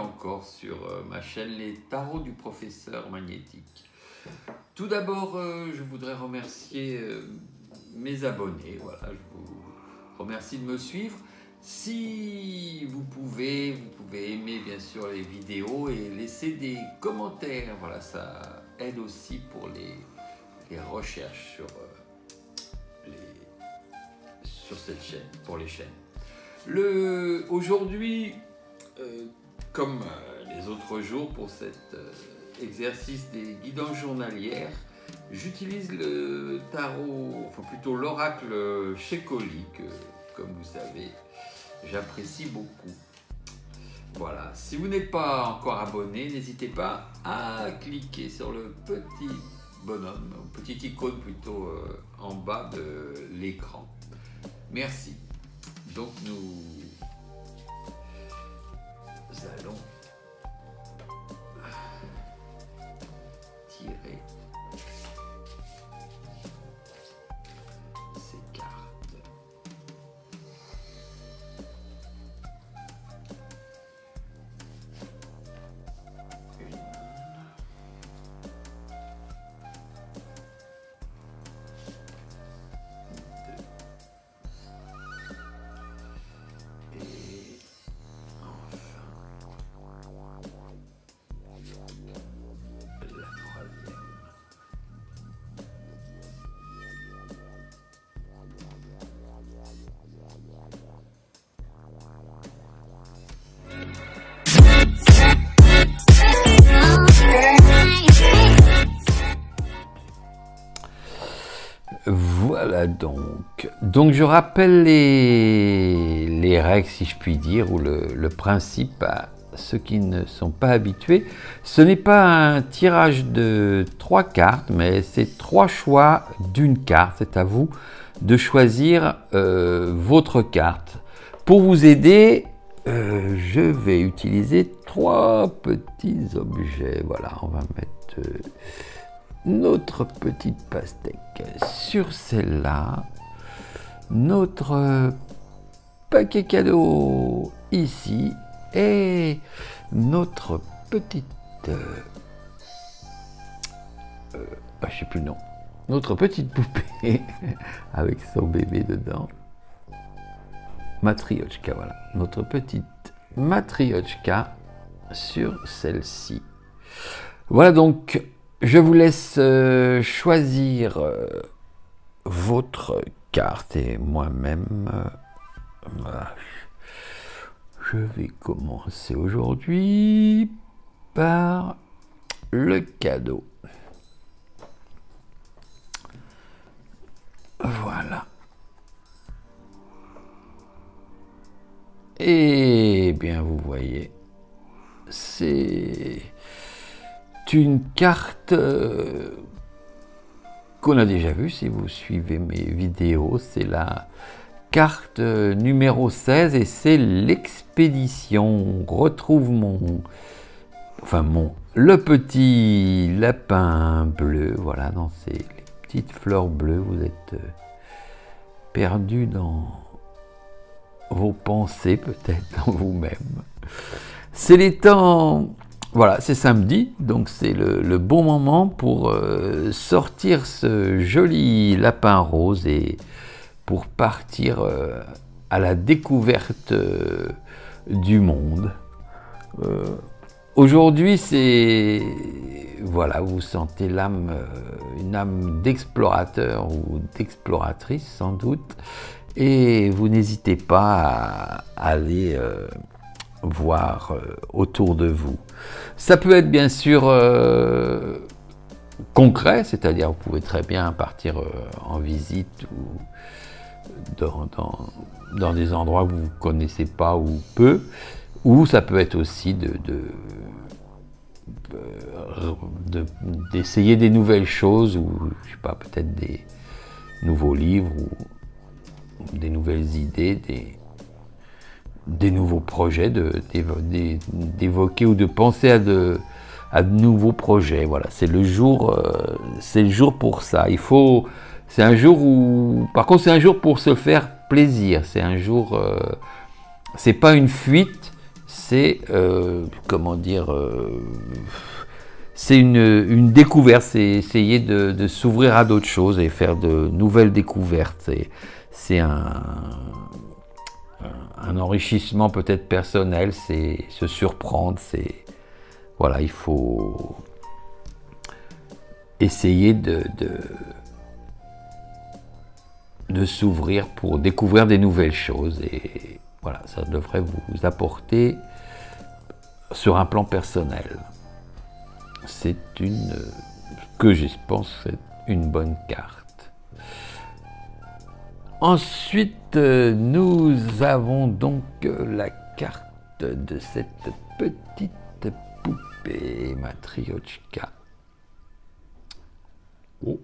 encore sur ma chaîne Les Tarots du Professeur Magnétique. Tout d'abord, je voudrais remercier mes abonnés. Voilà, je vous remercie de me suivre. Si vous pouvez aimer bien sûr les vidéos et laisser des commentaires. Voilà, ça aide aussi pour les recherches sur cette chaîne, pour les chaînes. Aujourd'hui, comme les autres jours pour cet exercice des guidances journalières, j'utilise le tarot, enfin plutôt l'oracle Shekoli, que comme vous savez, j'apprécie beaucoup. Voilà, si vous n'êtes pas encore abonné, n'hésitez pas à cliquer sur le petit bonhomme, petite icône plutôt en bas de l'écran. Merci. Donc nous allons tirer ces cartes. Voilà donc je rappelle les règles, si je puis dire, ou le principe à ceux qui ne sont pas habitués. Ce n'est pas un tirage de 3 cartes, mais c'est 3 choix d'une carte. C'est à vous de choisir votre carte. Pour vous aider, je vais utiliser 3 petits objets. Voilà, on va mettre notre petite pastèque sur celle-là, notre paquet cadeau ici et notre petite je sais plus le nom, notre petite poupée avec son bébé dedans, Matryoshka. Voilà, notre petite Matryoshka sur celle-ci. Voilà, donc je vous laisse choisir votre carte et moi-même, voilà. Je vais commencer aujourd'hui par le cadeau. Voilà. Et bien, vous voyez, c'est une carte qu'on a déjà vue si vous suivez mes vidéos. C'est la carte numéro 16 et c'est l'expédition. On retrouve le petit lapin bleu. Voilà, dans les petites fleurs bleues, vous êtes perdu dans vos pensées, peut-être dans vous-même. C'est les temps. Voilà, c'est samedi, donc c'est le bon moment pour sortir ce joli lapin rose et pour partir à la découverte du monde. Aujourd'hui, c'est... Voilà, vous sentez l'âme, une âme d'explorateur ou d'exploratrice sans doute, et vous n'hésitez pas à aller voir autour de vous. Ça peut être bien sûr concret, c'est-à-dire vous pouvez très bien partir en visite ou dans des endroits que vous ne connaissez pas ou peu, ou ça peut être aussi d'essayer des nouvelles choses, ou je sais pas, peut-être des nouveaux livres ou des nouvelles idées, des nouveaux projets, d'évoquer ou de penser à de nouveaux projets. Voilà, c'est le jour pour ça. C'est un jour où, par contre, c'est un jour pour se faire plaisir. C'est un jour, c'est pas une fuite, c'est, comment dire, c'est une découverte, c'est essayer de s'ouvrir à d'autres choses et faire de nouvelles découvertes. C'est un enrichissement peut-être personnel, c'est se surprendre, c'est... Voilà, il faut essayer de s'ouvrir pour découvrir des nouvelles choses. Et voilà, ça devrait vous apporter sur un plan personnel. C'est que je pense, c'est une bonne carte. Ensuite, nous avons donc la carte de cette petite poupée Matryoshka. Oh.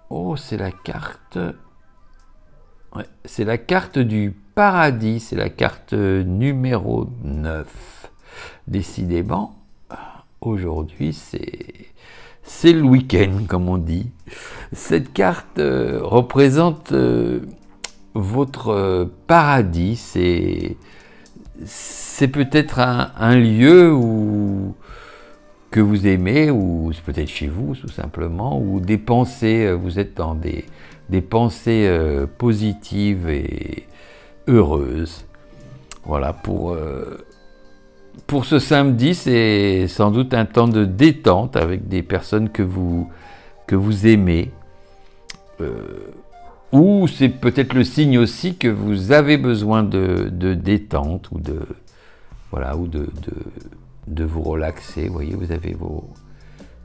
Oh, c'est la carte... Ouais, c'est la carte du paradis, c'est la carte numéro 9. Décidément, aujourd'hui, c'est le week-end, comme on dit. Cette carte représente votre paradis, c'est peut-être un lieu que vous aimez, ou c'est peut-être chez vous, tout simplement, ou des pensées, vous êtes dans des pensées positives et heureuses. Voilà, pour ce samedi, c'est sans doute un temps de détente avec des personnes que vous aimez. Ou c'est peut-être le signe aussi que vous avez besoin de détente ou de vous relaxer. Vous voyez, vous avez vos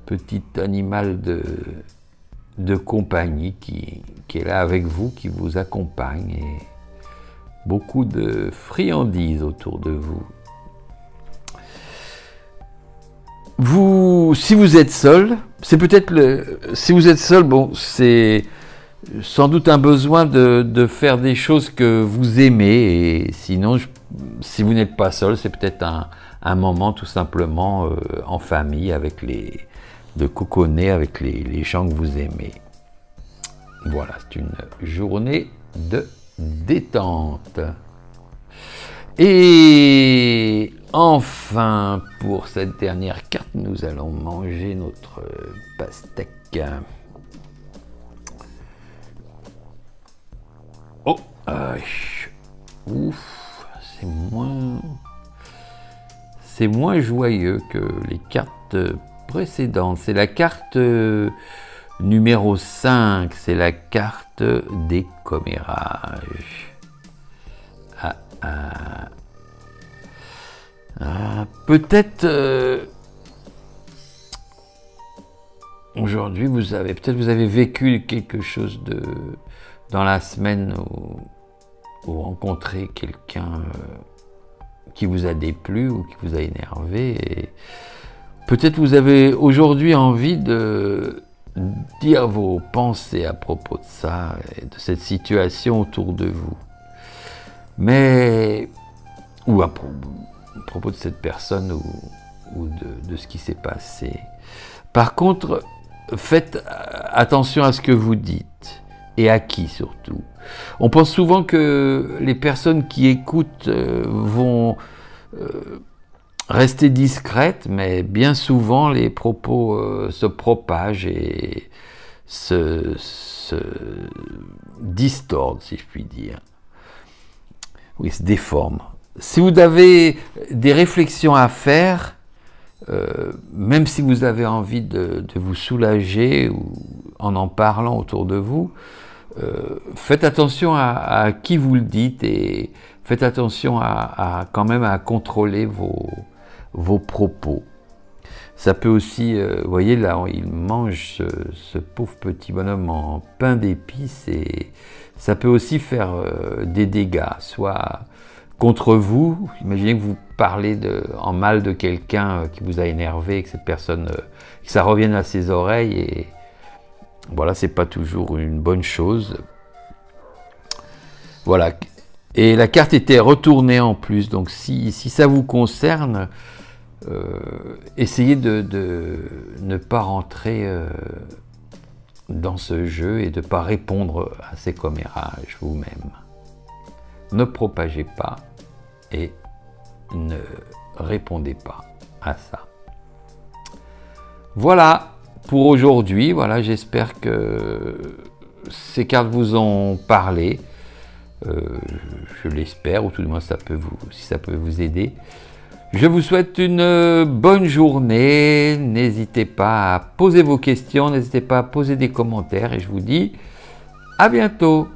petits animaux de compagnie qui est là avec vous, qui vous accompagne, et beaucoup de friandises autour de vous. Si vous êtes seul, c'est peut-être si vous êtes seul, bon, c'est sans doute un besoin de faire des choses que vous aimez, et sinon, si vous n'êtes pas seul, c'est peut-être un moment tout simplement en famille, de cocooner avec les gens que vous aimez. Voilà, c'est une journée de détente. Et enfin, pour cette dernière carte, nous allons manger notre pastèque. Oh, ouf, c'est moins joyeux que les cartes précédentes. C'est la carte numéro 5, c'est la carte des commérages. Peut-être aujourd'hui vous avez vécu quelque chose dans la semaine ou rencontré quelqu'un qui vous a déplu ou qui vous a énervé, et peut-être vous avez aujourd'hui envie de dire vos pensées à propos de ça et de cette situation autour de vous, ou à propos de cette personne ou de ce qui s'est passé. Par contre, faites attention à ce que vous dites et à qui surtout. On pense souvent que les personnes qui écoutent vont rester discrètes, mais bien souvent les propos se propagent et se distordent, si je puis dire. Oui, se déforment. Si vous avez des réflexions à faire, même si vous avez envie de vous soulager ou en parlant autour de vous, faites attention à qui vous le dites, et faites attention quand même à contrôler vos propos. Ça peut aussi, vous voyez là, il mange ce pauvre petit bonhomme en pain d'épices, et ça peut aussi faire des dégâts, soit contre vous. Imaginez que vous parlez en mal de quelqu'un qui vous a énervé, que cette personne, que ça revienne à ses oreilles, et voilà, c'est pas toujours une bonne chose. Voilà. Et la carte était retournée en plus, donc si ça vous concerne, essayez de ne pas rentrer dans ce jeu et de ne pas répondre à ces commérages vous-même. ne propagez pas et ne répondez pas à ça. Voilà pour aujourd'hui. Voilà, j'espère que ces cartes vous ont parlé. Je l'espère, ou tout du moins si ça peut vous aider. Je vous souhaite une bonne journée. N'hésitez pas à poser vos questions, n'hésitez pas à poser des commentaires et je vous dis à bientôt.